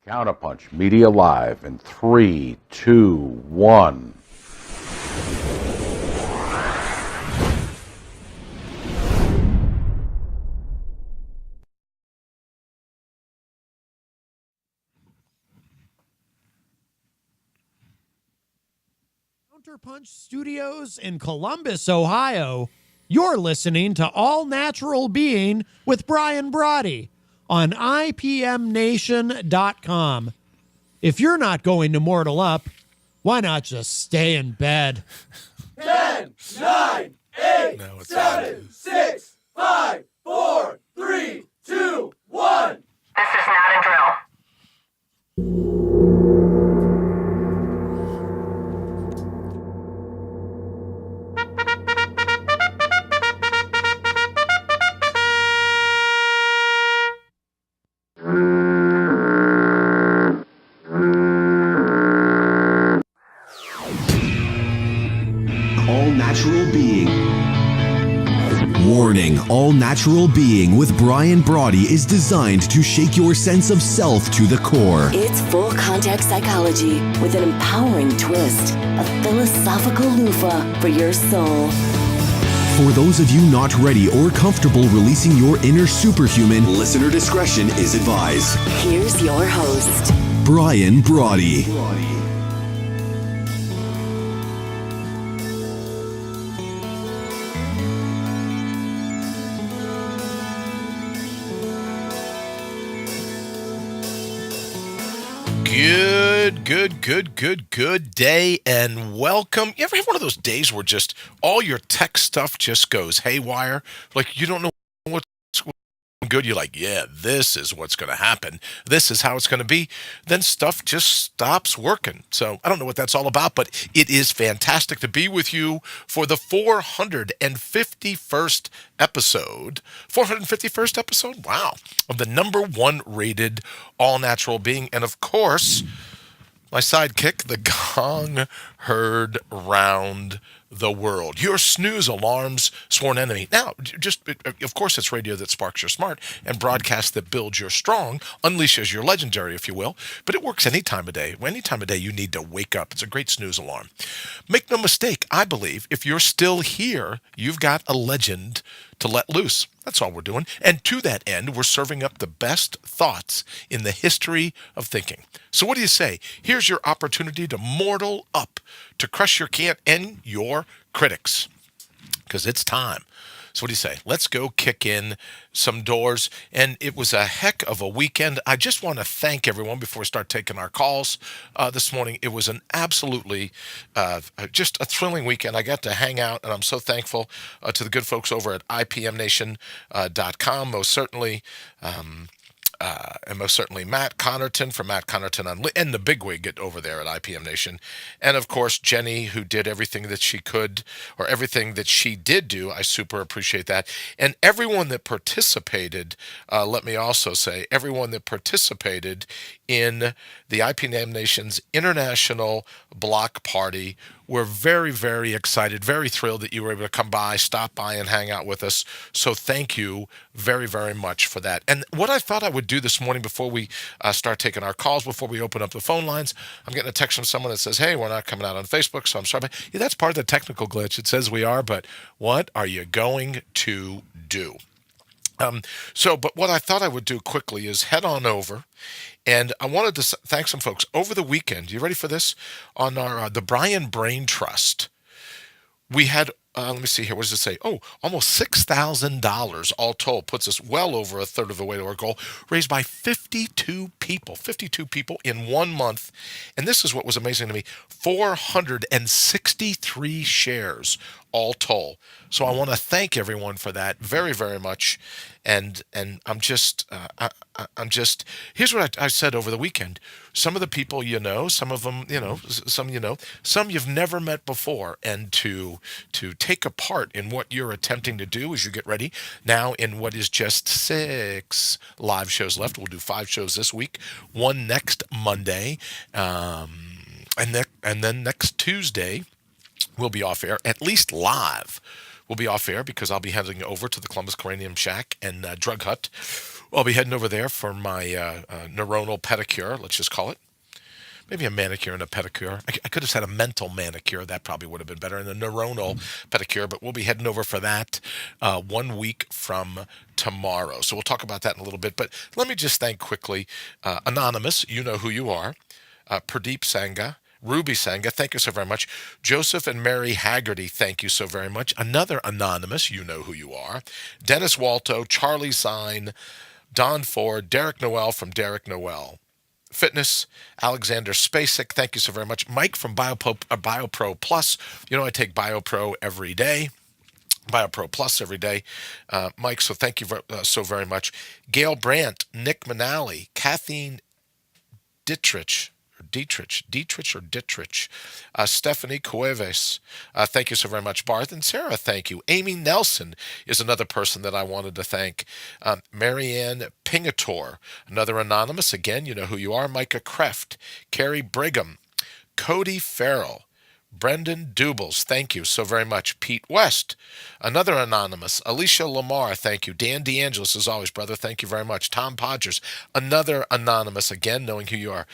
Counterpunch Media Live in 3, 2, 1. Counterpunch Studios in Columbus, Ohio. You're listening to All Natural Being with Brian Brawdy on IPMNation.com. If you're not going to Mortal Up, why not just stay in bed? 10, 9, 8, 7, 6, 5, 4, 3, 2, 1. This is not a drill. All Natural Being. Warning, All Natural Being with Brian Brawdy is designed to shake your sense of self to the core. It's full contact psychology with an empowering twist, a philosophical loofah for your soul. For those of you not ready or comfortable releasing your inner superhuman, listener discretion is advised. Here's your host, Brian Brawdy. Good day and welcome. You ever have one of those days where just all your tech stuff just goes haywire? Like you don't know what's good. You're like, yeah, this is what's going to happen. This is how it's going to be. Then stuff just stops working. So I don't know what that's all about, but it is fantastic to be with you for the 451st episode. 451st episode? Wow. Of the number one rated all natural being. And of course, my sidekick, the gong heard round the world. Your snooze alarm's sworn enemy. Now, just of course, it's radio that sparks your smart and broadcast that builds your strong, unleashes your legendary, if you will. But it works any time of day. Any time of day you need to wake up. It's a great snooze alarm. Make no mistake, I believe if you're still here, you've got a legend to let loose. That's all we're doing. And to that end, we're serving up the best thoughts in the history of thinking. So what do you say? Here's your opportunity to mortal up, to crush your cant and your critics, because it's time. So what do you say? Let's go kick in some doors. And it was a heck of a weekend. I just want to thank everyone before we start taking our calls this morning. It was an absolutely just a thrilling weekend. I got to hang out, and I'm so thankful to the good folks over at IPMNation.com. Most certainly, and most certainly Matt Connerton from Matt Connerton and the bigwig over there at IPM Nation. And of course, Jenny, who did everything that she could, or everything that she did do. I super appreciate that. And everyone that participated, let me also say, everyone that participated in the IPM Nation's International Block Party. We're very, very excited, very thrilled that you were able to come by, stop by, and hang out with us. So thank you very, very much for that. And what I thought I would do this morning before we start taking our calls, before we open up the phone lines, I'm getting a text from someone that says, hey, we're not coming out on Facebook, so I'm sorry. But yeah, that's part of the technical glitch. It says we are, but what are you going to do? But what I thought I would do quickly is head on over, and I wanted to thank some folks over the weekend. You ready for this? On our the Brian Brain Trust, we had. Let me see here. What does it say? Oh, almost $6,000 all told. Puts us well over a third of the way to our goal. Raised by 52 people. 52 people in 1 month. And this is what was amazing to me. 463 shares all told. So I want to thank everyone for that very, very much. And I'm just here's what I said over the weekend. Some of the people you know, some of them, some you've never met before. And to take a part in what you're attempting to do as you get ready now in what is just 6 live shows left. We'll do 5 shows this week, 1 next Monday, and then next Tuesday we'll be off air, at least live. We'll be off air because I'll be heading over to the Columbus Cranium Shack and Drug Hut Well, I'll be heading over there for my neuronal pedicure, let's just call it. Maybe a manicure and a pedicure. I could have said a mental manicure. That probably would have been better. And a neuronal pedicure. But we'll be heading over for that 1 week from tomorrow. So we'll talk about that in a little bit. But let me just thank quickly Anonymous. You know who you are. Pradeep Sangha. Ruby Sangha, thank you so very much. Joseph and Mary Haggerty, thank you so very much. Another Anonymous, you know who you are. Dennis Walto, Charlie Zine, Don Ford, Derek Noel from Derek Noel Fitness, Alexander Spacek, thank you so very much. Mike from BioPro Plus. You know I take BioPro every day. BioPro Plus every day. Mike, so thank you so very much. Gail Brandt, Nick Manali, Kathleen Dietrich, Stephanie Cueves, thank you so very much. Barth and Sarah, thank you. Amy Nelson is another person that I wanted to thank. Marianne Pingator, another Anonymous, again, you know who you are. Micah Kreft, Carrie Brigham, Cody Farrell, Brendan Dubles, thank you so very much. Pete West, another Anonymous. Alicia Lamar, thank you. Dan DeAngelis, as always, brother, thank you very much. Tom Podgers, another Anonymous, again, knowing who you are.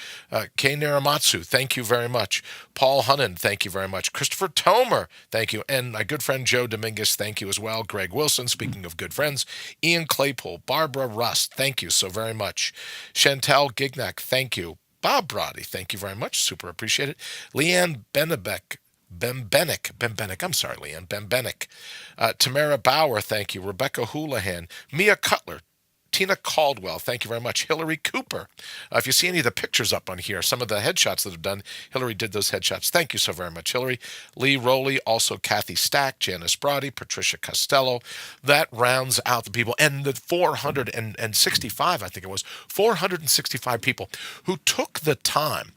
Kei Naramatsu, thank you very much. Paul Hunnan, thank you very much. Christopher Tomer, thank you. And my good friend Joe Dominguez, thank you as well. Greg Wilson, speaking of good friends. Ian Claypool, Barbara Rust, thank you so very much. Chantel Gignac, thank you. Bob Brawdy, thank you very much. Super appreciate it. Leanne Bembenek. I'm sorry, Leanne. Bembenek. Tamara Bauer, thank you. Rebecca Houlihan. Mia Cutler. Tina Caldwell, thank you very much. Hillary Cooper. If you see any of the pictures up on here, some of the headshots that have done, Hillary did those headshots. Thank you so very much, Hillary. Lee Rowley, also Kathy Stack, Janice Brawdy, Patricia Costello. That rounds out the people. And the 465, I think it was, 465 people who took the time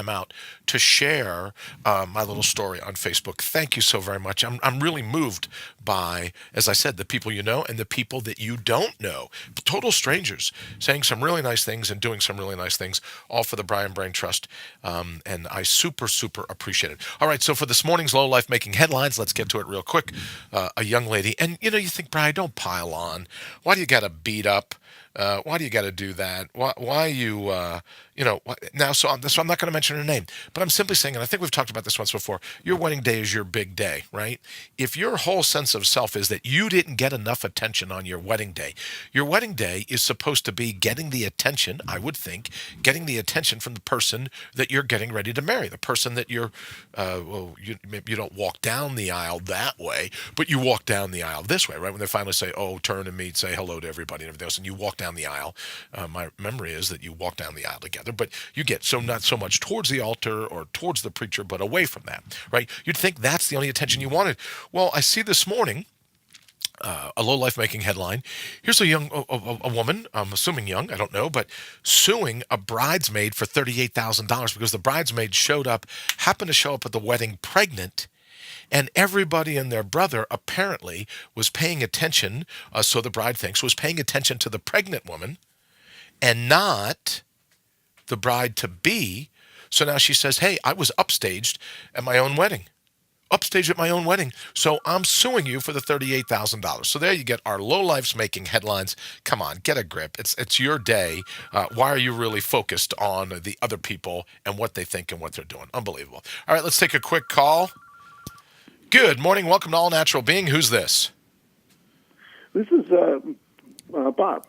out to share my little story on Facebook. Thank you so very much. I'm really moved by, as I said, the people you know and the people that you don't know. Total strangers saying some really nice things and doing some really nice things, all for the Brian Brain Trust. And I super, super appreciate it. All right, so for this morning's Low Life Making Headlines, let's get to it real quick. A young lady, and you think, Brian, don't pile on. Why do you got to beat up? Why do you got to do that? Why you, now, so I'm not going to mention her name, but I'm simply saying, and I think we've talked about this once before, your wedding day is your big day, right? If your whole sense of self is that you didn't get enough attention on your wedding day is supposed to be getting the attention, I would think, getting the attention from the person that you're getting ready to marry, the person that you don't walk down the aisle that way, but you walk down the aisle this way, right? When they finally say, oh, turn and meet, say hello to everybody and everything else, and you walk down the aisle. My memory is that you walk down the aisle together, but you get not so much towards the altar or towards the preacher, but away from that, right? You'd think that's the only attention you wanted. Well, I see this morning a low life making headline. Here's a woman, I'm assuming young, I don't know, but suing a bridesmaid for $38,000 because the bridesmaid happened to show up at the wedding pregnant. And everybody and their brother apparently was paying attention, so the bride thinks, was paying attention to the pregnant woman and not the bride-to-be. So now she says, hey, I was upstaged at my own wedding. So I'm suing you for the $38,000. So there you get our Low Life's Making Headlines. Come on, get a grip. It's your day. Why are you really focused on the other people and what they think and what they're doing? Unbelievable. All right, let's take a quick call. Good morning. Welcome to All Natural Being. Who's this? This is Bob. Bob.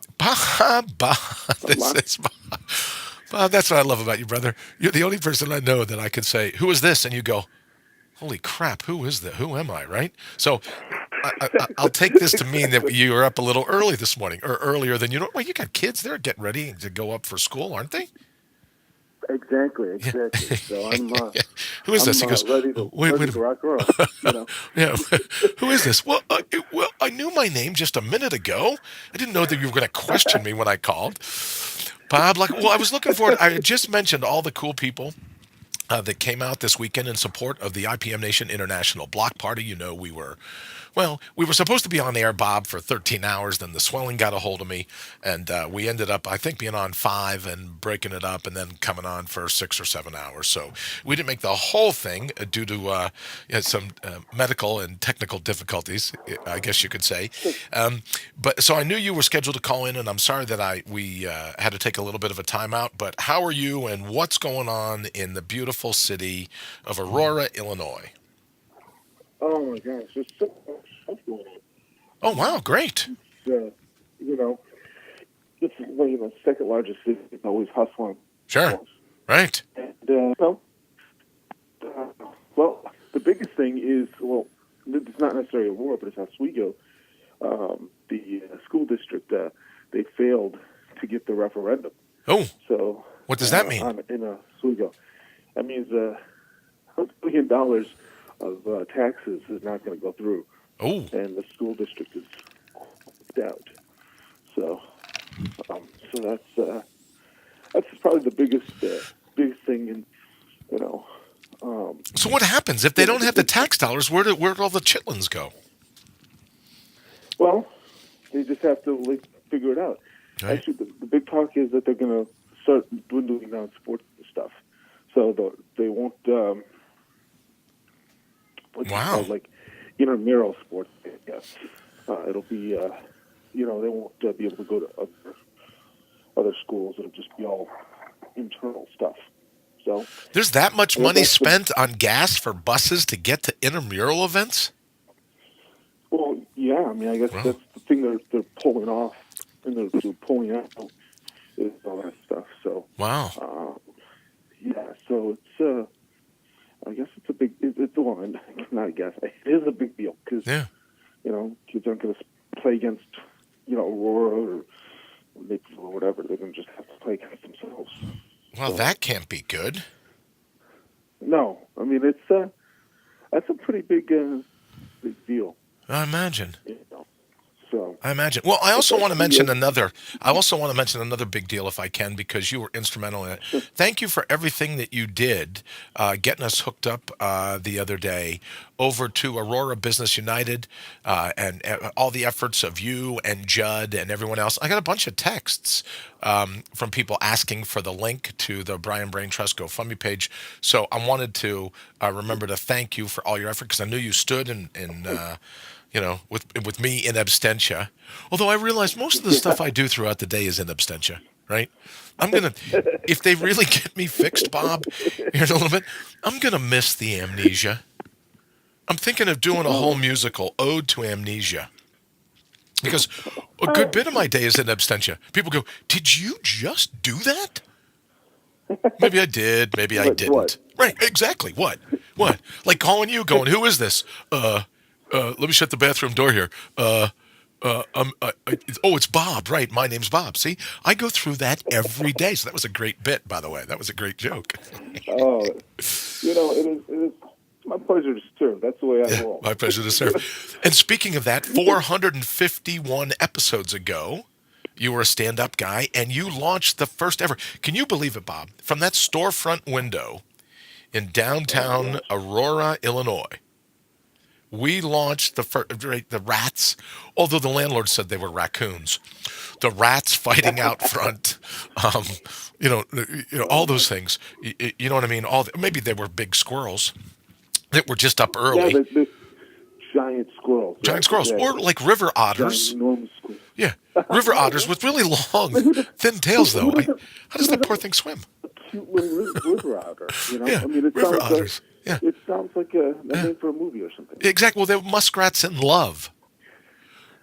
This is Bob. Bob, that's what I love about you, brother. You're the only person I know that I can say, who is this? And you go, holy crap, who is that? Who am I, right? So I'll take this to mean that you were up a little early this morning, or earlier than you know. Well, you got kids. They're getting ready to go up for school, aren't they? Exactly. So I'm who is this? He goes, ready to rock and roll. Yeah. Who is this? Well, I knew my name just a minute ago. I didn't know that you were going to question me when I called. Bob, I was looking forward. I had just mentioned all the cool people that came out this weekend in support of the IPM Nation International Block Party. You know, we were supposed to be on air, Bob, for 13 hours. Then the swelling got a hold of me, and we ended up, I think, being on 5 and breaking it up and then coming on for 6 or 7 hours. So we didn't make the whole thing due to some medical and technical difficulties, I guess you could say. But so I knew you were scheduled to call in, and I'm sorry that we had to take a little bit of a timeout. But how are you, and what's going on in the beautiful city of Aurora, Illinois? Oh my gosh, there's so much stuff going on. Oh wow, great! It's, this is the second largest city. It's always hustling. Sure, right. And well, the biggest thing is it's not necessarily Aurora, but it's Oswego. The school district they failed to get the referendum. Oh, so what does that mean? In Oswego, that means $1 billion of taxes is not going to go through. Oh, and the school district is out. So that's probably the biggest thing. And so what happens if they don't have the tax dollars? Where do all the chitlins go? Well, they just have to figure it out. Right. Actually, the big talk is that they're going to start dwindling down sports stuff. So they won't. Wow. Like intramural sports, I guess. It'll be, they won't be able to go to other schools. It'll just be all internal stuff. So there's that much money spent on gas for buses to get to intramural events? Well, yeah. I mean, I guess that's the thing they're pulling off, and they're pulling out is all that stuff. So wow. Yeah. So it's. I guess it's a big. It's a one. Not a guess. It is a big deal because kids aren't going to play against Aurora or Maple or whatever. They're going to just have to play against themselves. Well, that can't be good. No, I mean that's a pretty big deal. I imagine. So I imagine. Well, I also want to mention another. I also want to mention another big deal, if I can, because you were instrumental in it. Thank you for everything that you did, getting us hooked up the other day over to Aurora Business United, and all the efforts of you and Judd and everyone else. I got a bunch of texts from people asking for the link to the Brian Brain Trust GoFundMe page. So I wanted to remember to thank you for all your effort, because I knew you stood in with me in absentia. Although I realize most of the stuff I do throughout the day is in absentia, right? If they really get me fixed, Bob, here in a little bit, I'm going to miss the amnesia. I'm thinking of doing a whole musical, Ode to Amnesia. Because a good bit of my day is in absentia. People go, did you just do that? Maybe I did, maybe I didn't. What? Right, exactly. What? Like calling you, going, who is this? Let me shut the bathroom door here. It's Bob, right? My name's Bob. See, I go through that every day. So that was a great bit, by the way. That was a great joke. it is my pleasure to serve. That's the way I roll. My pleasure to serve. And speaking of that, 451 episodes ago, you were a stand-up guy, and you launched the first ever. Can you believe it, Bob? From that storefront window in downtown Aurora, Illinois, we launched the rats, although the landlord said they were raccoons. The rats fighting out front, all those things. You know what I mean? Maybe they were big squirrels that were just up early. Yeah, the giant squirrels. Giant squirrels, or like river otters. Giant, enormous squirrels. Yeah, river otters with really long, thin tails, though. How does that poor thing swim? Cute little river otter. Yeah, I mean, it river sounds otters. Yeah. It sounds like a name for a movie or something. Exactly. Well, they're muskrats in love.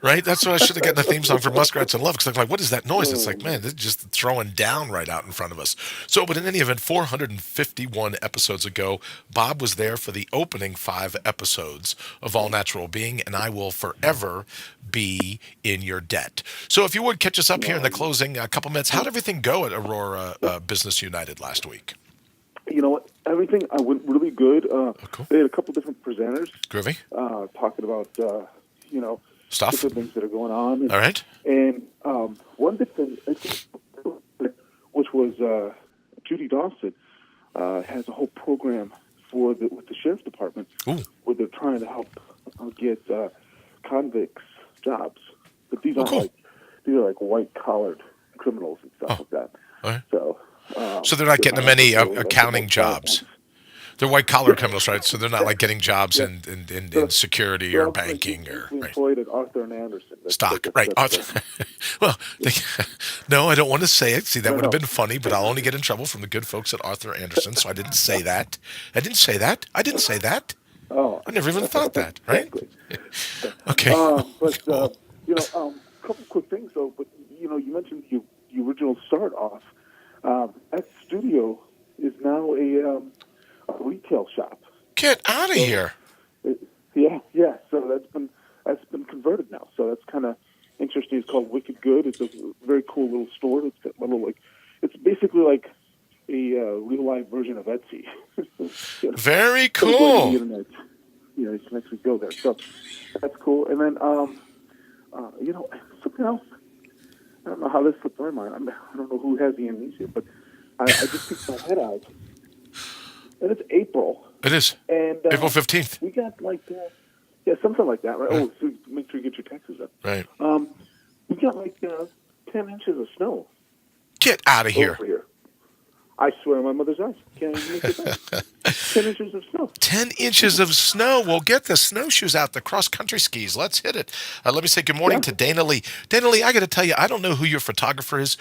Right? That's what I should have gotten a theme song for Muskrats in Love. Because I'm like, what is that noise? It's like, man, they're just throwing down right out in front of us. So, but in any event, 451 episodes ago, Bob was there for the opening 5 episodes of All Natural Being, and I will forever be in your debt. So if you would catch us up here in the closing couple minutes, how'd everything go at Aurora Business United last week? You know what? Everything went really good. Cool. They had a couple different presenters. Groovy. Talking about, Stuff. different things that are going on. And, all right. And one big thing, which was Judy Dawson, has a whole program with the sheriff's department where they're trying to help get convicts jobs. But these aren't these are like white collared criminals and stuff like that. Right. So they're not getting many accounting jobs. They're white collar criminals, right? So they're not like getting jobs in security or banking or employed at Arthur and Anderson. Stock, right? Arthur. Well, no, I don't want to say it. See, that would have been funny, but I'll only get in trouble from the good folks at Arthur Anderson. So I didn't say that. I didn't say that. Oh, I never even thought that, right? Okay. But a couple quick things though. But you mentioned the original start off. That studio is now a retail shop. Get out of here! Yeah. So that's been converted now. So that's kind of interesting. It's called Wicked Good. It's a very cool little store. It's got little it's basically like a real life version of Etsy. Very cool. The internet, you can actually go there. So that's cool. And then something else. I don't know how this slipped my mind. I don't know who has the amnesia, but I just picked my head out. And it's April. It is. And April 15th. We got something like that, right? Oh, so make sure you get your taxes up. Right. We got 10 inches of snow. Get out of here. Over here. I swear on my mother's eyes. Can't even make it up. 10 inches of snow. 10 inches of snow. Well, get the snowshoes out, the cross-country skis. Let's hit it. Let me say good morning to Dana Lee. Dana Lee, I got to tell you, I don't know who your photographer is,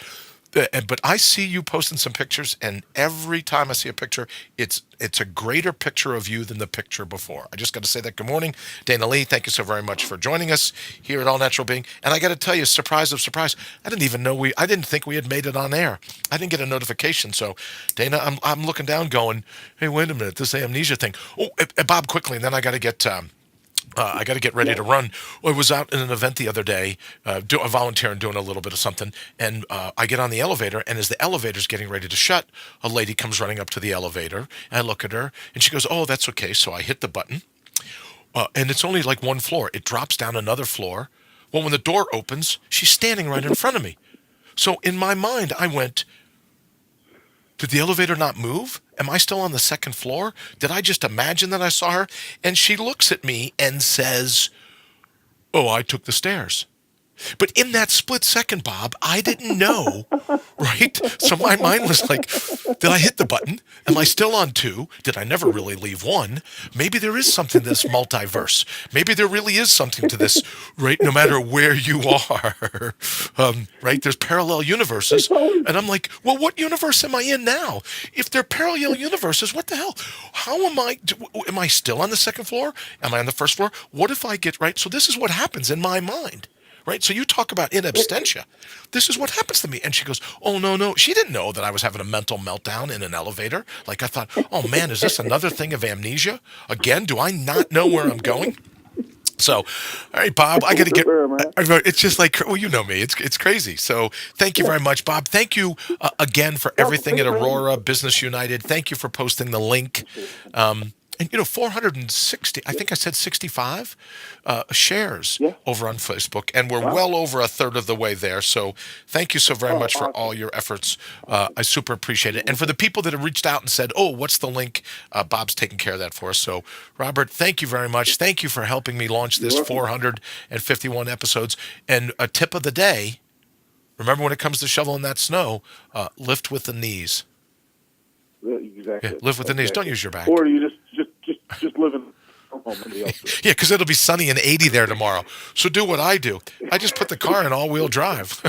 but I see you posting some pictures, and every time I see a picture, it's a greater picture of you than the picture before. I just got to say that. Good morning, Dana Lee. Thank you so very much for joining us here at All Natural Being. And I got to tell you, surprise of surprise, I didn't think we had made it on air. I didn't get a notification. So, Dana, I'm looking down, going, hey, wait a minute, this amnesia thing. Oh, Bob, quickly, and then I got to get. I got to get ready to run. I was out in an event the other day, volunteering, doing a little bit of something, and I get on the elevator, and as the elevator's getting ready to shut, a lady comes running up to the elevator, and I look at her, and she goes, oh, that's okay. So I hit the button, and it's only like one floor. It drops down another floor. Well, when the door opens, she's standing right in front of me. So in my mind, I went, did the elevator not move? Am I still on the second floor? Did I just imagine that I saw her? And she looks at me and says, oh, I took the stairs. But in that split second, Bob, I didn't know, right? So my mind was like, did I hit the button? Am I still on 2? Did I never really leave 1? Maybe there is something to this multiverse. Maybe there really is something to this, right? No matter where you are, right? There's parallel universes. And I'm like, well, what universe am I in now? If they're parallel universes, what the hell? How am I still on the second floor? Am I on the first floor? What if I get, right? So this is what happens in my mind. Right? So you talk about in absentia. This is what happens to me. And she goes, oh, no. She didn't know that I was having a mental meltdown in an elevator. Like I thought, oh, man, is this another thing of amnesia? Again, do I not know where I'm going? So, all right, Bob, I got to get, it's just like, well, you know me, it's crazy. So thank you very much, Bob. Thank you again for everything at Aurora Business United. Thank you for posting the link. And 460, I think I said 65 shares over on Facebook, and we're well over a third of the way there. So thank you so very much for all your efforts. I super appreciate it. And for the people that have reached out and said, oh, what's the link? Bob's taking care of that for us. So Robert, thank you very much. Thank you for helping me launch this 451 episodes. And a tip of the day, remember when it comes to shoveling that snow, lift with the knees. Exactly. Yeah, live with the knees. Don't use your back. Or you just live in home. Yeah, because it'll be sunny and 80 there tomorrow. So do what I do. I just put the car in all-wheel drive.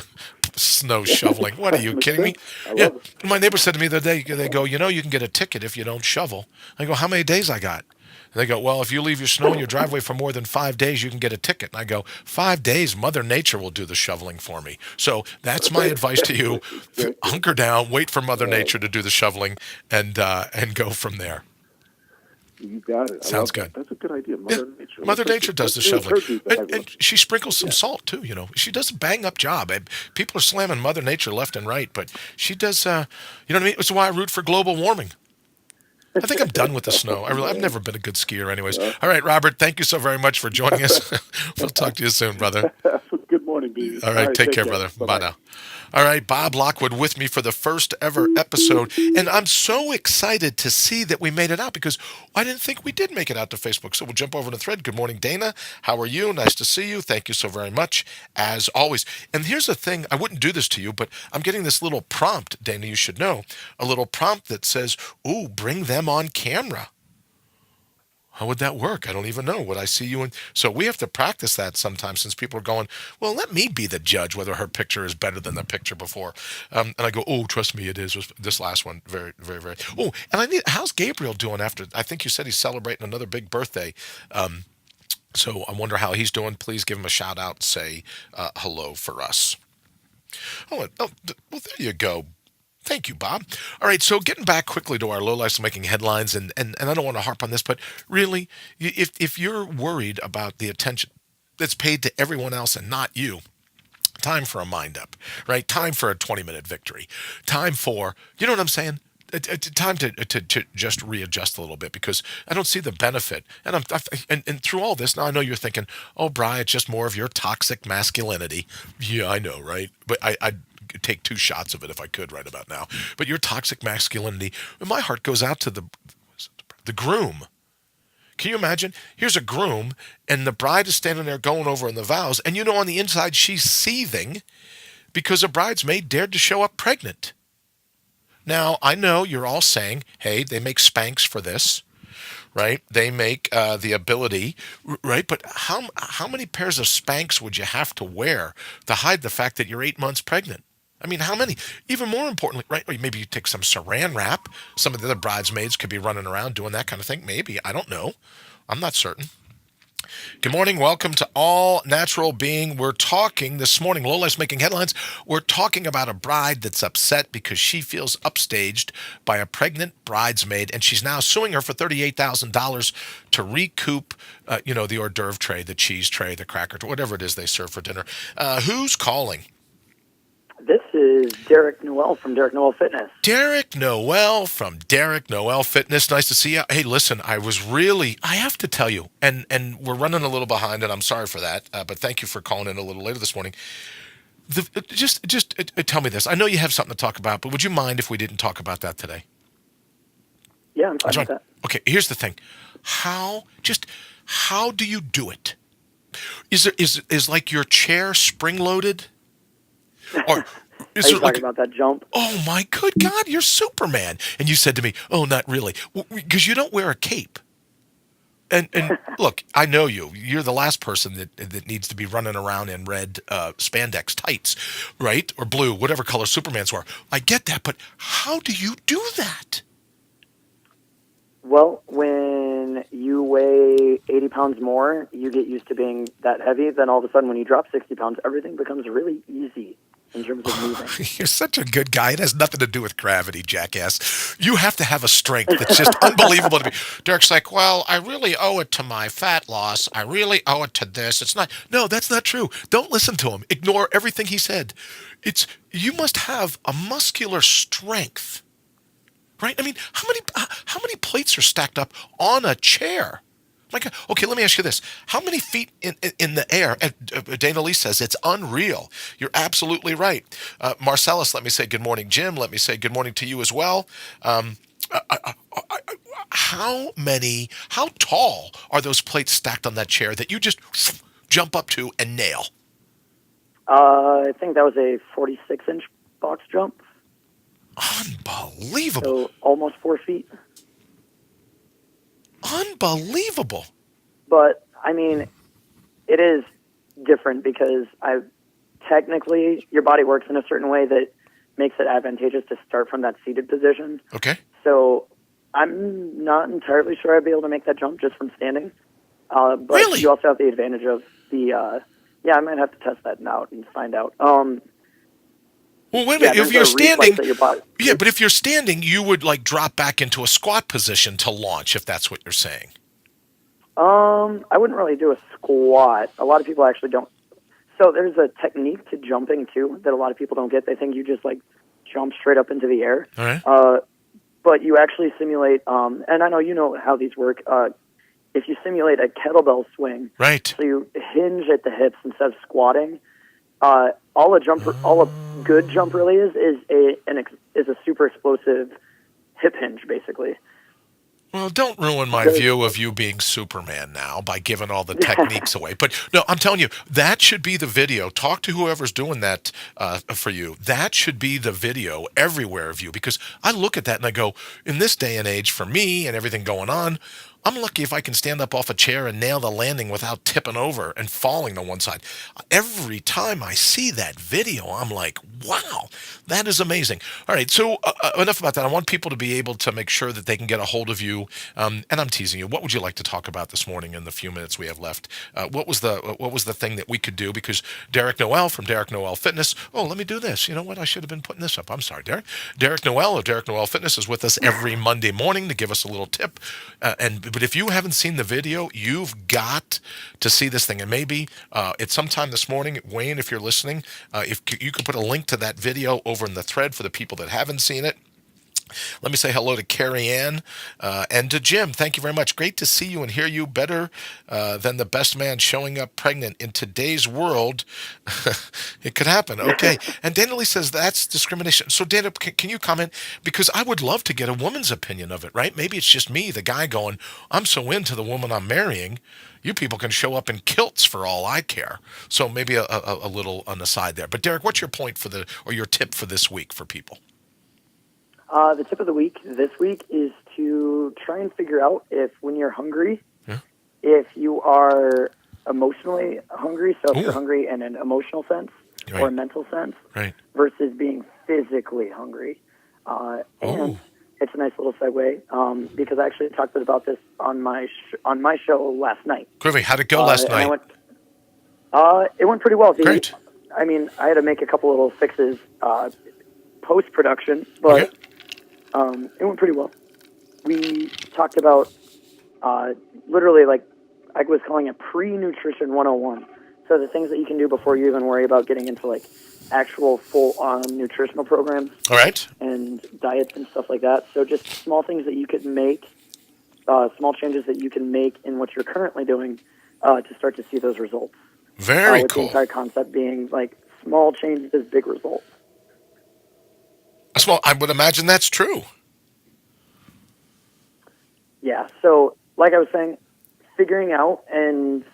Snow shoveling. What, are you kidding me? Yeah. My neighbor said to me the other day, they go, you can get a ticket if you don't shovel. I go, how many days I got? And they go, well, if you leave your snow in your driveway for more than 5 days, you can get a ticket. And I go, 5 days, Mother Nature will do the shoveling for me. So that's my advice to you. Hunker down, wait for Mother Nature to do the shoveling, and go from there. You got it. Sounds good. That's a good idea. Mother Nature does the shoveling. And she sprinkles some salt, too, She does a bang-up job. People are slamming Mother Nature left and right, but she does, you know what I mean? It's why I root for global warming. I think I'm done with the snow. I've never been a good skier anyways. All right, Robert, thank you so very much for joining us. We'll talk to you soon, brother. Good morning. indeed. All right, take care, care. brother. Bye-bye. Bye now. All right, Bob Lockwood with me for the first ever episode. And I'm so excited to see that we made it out because I didn't think we did make it out to Facebook. So we'll jump over to the thread. Good morning, Dana. How are you? Nice to see you. Thank you so very much, as always. And here's the thing. I wouldn't do this to you, but I'm getting this little prompt, Dana, you should know. A little prompt that says, ooh, bring them on camera. How would that work? I don't even know. Would I see you in? So we have to practice that sometimes since people are going, well, let me be the judge whether her picture is better than the picture before. And I go, oh, trust me, it is. This last one, very, very, very. Oh, and how's Gabriel doing after? I think you said he's celebrating another big birthday. So I wonder how he's doing. Please give him a shout out. Say hello for us. Well, there you go. Thank you, Bob. All right, so getting back quickly to our lowlifes making headlines, and I don't want to harp on this, but really, if you're worried about the attention that's paid to everyone else and not you, time for a mind up, right? Time for a 20-minute victory. Time for, you know what I'm saying? Time to just readjust a little bit because I don't see the benefit. And and through all this, now I know you're thinking, oh, Bri, it's just more of your toxic masculinity. Yeah, I know, right? But I'd take 2 shots of it if I could right about now. But your toxic masculinity, my heart goes out to the groom. Can you imagine? Here's a groom, and the bride is standing there going over in the vows, and on the inside she's seething because a bridesmaid dared to show up pregnant. Now, I know you're all saying, hey, they make Spanx for this, right? They make the ability, right? But how many pairs of Spanx would you have to wear to hide the fact that you're 8 months pregnant? I mean, how many? Even more importantly, right? Or maybe you take some saran wrap. Some of the other bridesmaids could be running around doing that kind of thing. Maybe. I don't know. I'm not certain. Good morning. Welcome to All Natural Being. We're talking this morning, Lowlife's making headlines. We're talking about a bride that's upset because she feels upstaged by a pregnant bridesmaid, and she's now suing her for $38,000 to recoup, the hors d'oeuvre tray, the cheese tray, the cracker, whatever it is they serve for dinner. Who's calling? This is Derek Noel from Derek Noel Fitness. Derek Noel from Derek Noel Fitness. Nice to see you. Hey, listen, I have to tell you, and we're running a little behind, and I'm sorry for that, but thank you for calling in a little later this morning. Just tell me this. I know you have something to talk about, but would you mind if we didn't talk about that today? Yeah, I'm fine with that. Okay, here's the thing. How do you do it? Is like your chair spring-loaded? Or Are you talking about that jump? Oh, my good God, you're Superman. And you said to me, oh, not really. Because you don't wear a cape. And look, I know you. You're the last person that needs to be running around in red spandex tights, right? Or blue, whatever color Superman's wear. I get that, but how do you do that? Well, when you weigh 80 pounds more, you get used to being that heavy. Then all of a sudden, when you drop 60 pounds, everything becomes really easy in terms of moving. You're such a good guy. It has nothing to do with gravity, jackass. You have to have a strength that's just unbelievable to me. Derek's like, well, I really owe it to my fat loss. I really owe it to this. It's not. No, that's not true. Don't listen to him. Ignore everything he said. You must have a muscular strength, right? I mean, how many plates are stacked up on a chair? My God. Okay, let me ask you this. How many feet in the air? Dana Lee says it's unreal. You're absolutely right. Marcellus, let me say good morning. Jim, let me say good morning to you as well. How tall are those plates stacked on that chair that you just jump up to and nail? I think that was a 46-inch box jump. Unbelievable. So almost 4 feet. Unbelievable. But, I mean, it is different because technically your body works in a certain way that makes it advantageous to start from that seated position. Okay. So I'm not entirely sure I'd be able to make that jump just from standing. But really? You also have the advantage of the I might have to test that out and find out. Well, wait a minute. If you're standing, but if you're standing, you would like drop back into a squat position to launch, if that's what you're saying. I wouldn't really do a squat. A lot of people actually don't. So there's a technique to jumping too that a lot of people don't get. They think you just like jump straight up into the air. All right. But you actually simulate. And I know you know how these work. If you simulate a kettlebell swing, right? So you hinge at the hips instead of squatting. All a good jump really is a super explosive hip hinge, basically. Well, don't ruin my view of you being Superman now by giving all the techniques away. But no, I'm telling you, that should be the video. Talk to whoever's doing that for you. That should be the video everywhere of you, because I look at that and I go, in this day and age, for me and everything going on, I'm lucky if I can stand up off a chair and nail the landing without tipping over and falling to one side. Every time I see that video, I'm like, wow, that is amazing. All right, so enough about that. I want people to be able to make sure that they can get a hold of you. And I'm teasing you. What would you like to talk about this morning in the few minutes we have left? What was the thing that we could do? Because Derek Noel from Derek Noel Fitness. Oh, let me do this. You know what? I should have been putting this up. I'm sorry, Derek. Derek Noel of Derek Noel Fitness is with us every Monday morning to give us a little tip. But if you haven't seen the video, you've got to see this thing. And maybe it's sometime this morning, Wayne, if you're listening, if you could put a link to that video over in the thread for the people that haven't seen it. Let me say hello to Carrie Ann and to Jim. Thank you very much. Great to see you and hear you. Better than the best man showing up pregnant in today's world. It could happen. Okay. And Daniel Lee says that's discrimination. So Daniel, can you comment? Because I would love to get a woman's opinion of it, right? Maybe it's just me, the guy going, I'm so into the woman I'm marrying. You people can show up in kilts for all I care. So maybe a little on the side there. But Derek, what's your point or your tip for this week for people? The tip of the week this week is to try and figure out if when you're hungry, if you are emotionally hungry, so if you're hungry in an emotional sense or a mental sense, versus being physically hungry. And it's a nice little segue because I actually talked about this on my show last night. Groovy, how'd it go last night? It went pretty well. Great. I mean, I had to make a couple little fixes post-production, but it went pretty well. We talked about literally, like, I was calling it pre-nutrition 101. So the things that you can do before you even worry about getting into, like, actual full-on nutritional programs. All right. And diets and stuff like that. So just small things that you could make, small changes that you can make in what you're currently doing to start to see those results. Very with cool. The entire concept being, like, small changes, big results. Well, I would imagine that's true. Yeah, so like I was saying, figuring out, and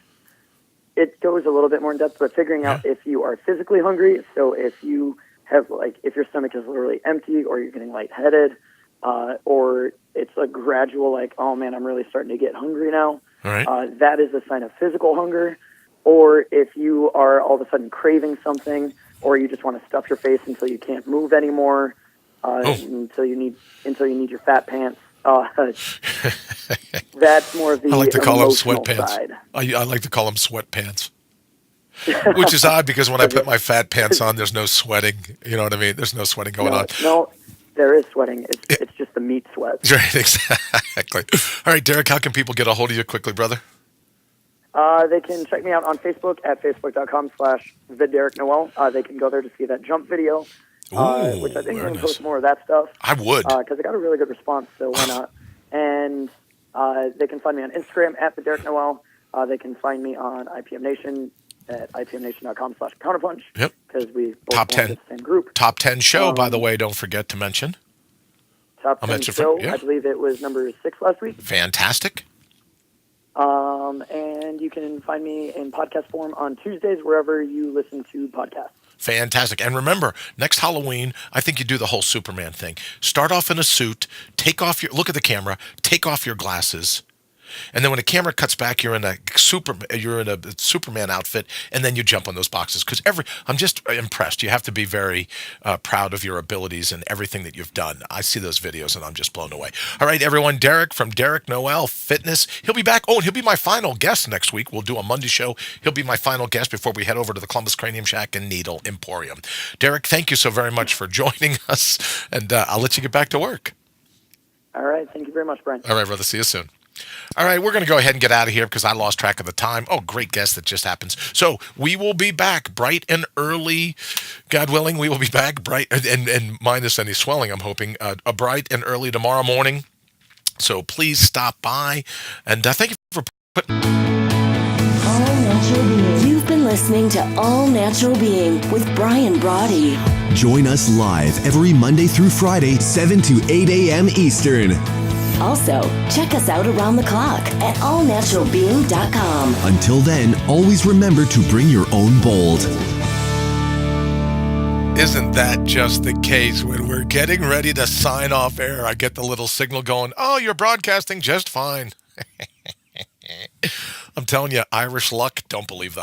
it goes a little bit more in depth, but figuring out if you are physically hungry, so if you have, like, if your stomach is literally empty or you're getting lightheaded, or it's a gradual, like, oh man, I'm really starting to get hungry now, that is a sign of physical hunger. Or if you are all of a sudden craving something, or you just want to stuff your face until you can't move anymore, until you need your fat pants. That's more of the I like to call them emotional sweatpants. side. I like to call them sweatpants. Which is odd because when I put my fat pants on, there's no sweating. You know what I mean? There's no sweating going on. No, there is sweating. It's just the meat sweat. Right, exactly. All right, Derek, how can people get a hold of you quickly, brother? They can check me out on Facebook at facebook.com/VidDerekNoel. They can go there to see that jump video, which I think we're going to post more of that stuff. I would. Because it got a really good response, so why not? And they can find me on Instagram at VidDerekNoel. They can find me on IPM Nation at ipmnation.com/Counterpunch. Yep. Because we both Top belong 10. to the same group. Top 10 show, by the way, don't forget to mention. Top 10 show, I believe it was number 6 last week. Fantastic. And you can find me in podcast form on Tuesdays wherever you listen to podcasts. Fantastic. And remember, next Halloween, I think you do the whole Superman thing. Start off in a suit, look at the camera, take off your glasses. And then when the camera cuts back, you're in a Superman outfit, and then you jump on those boxes. Because I'm just impressed. You have to be very proud of your abilities and everything that you've done. I see those videos, and I'm just blown away. All right, everyone, Derek from Derek Noel Fitness. He'll be back. Oh, and he'll be my final guest next week. We'll do a Monday show. He'll be my final guest before we head over to the Columbus Cranium Shack and Needle Emporium. Derek, thank you so very much for joining us, and I'll let you get back to work. All right, thank you very much, Brian. All right, brother. See you soon. All right, we're going to go ahead and get out of here because I lost track of the time. Oh, great guest that just happens. So we will be back bright and early. God willing, we will be back bright and minus any swelling, I'm hoping, bright and early tomorrow morning. So please stop by. And thank you for putting... You've been listening to All Natural Being with Brian Brawdy. Join us live every Monday through Friday, 7 to 8 a.m. Eastern. Also, check us out around the clock at allnaturalbeing.com. Until then, always remember to bring your own bold. Isn't that just the case? When we're getting ready to sign off air, I get the little signal going, oh, you're broadcasting just fine. I'm telling you, Irish luck, don't believe the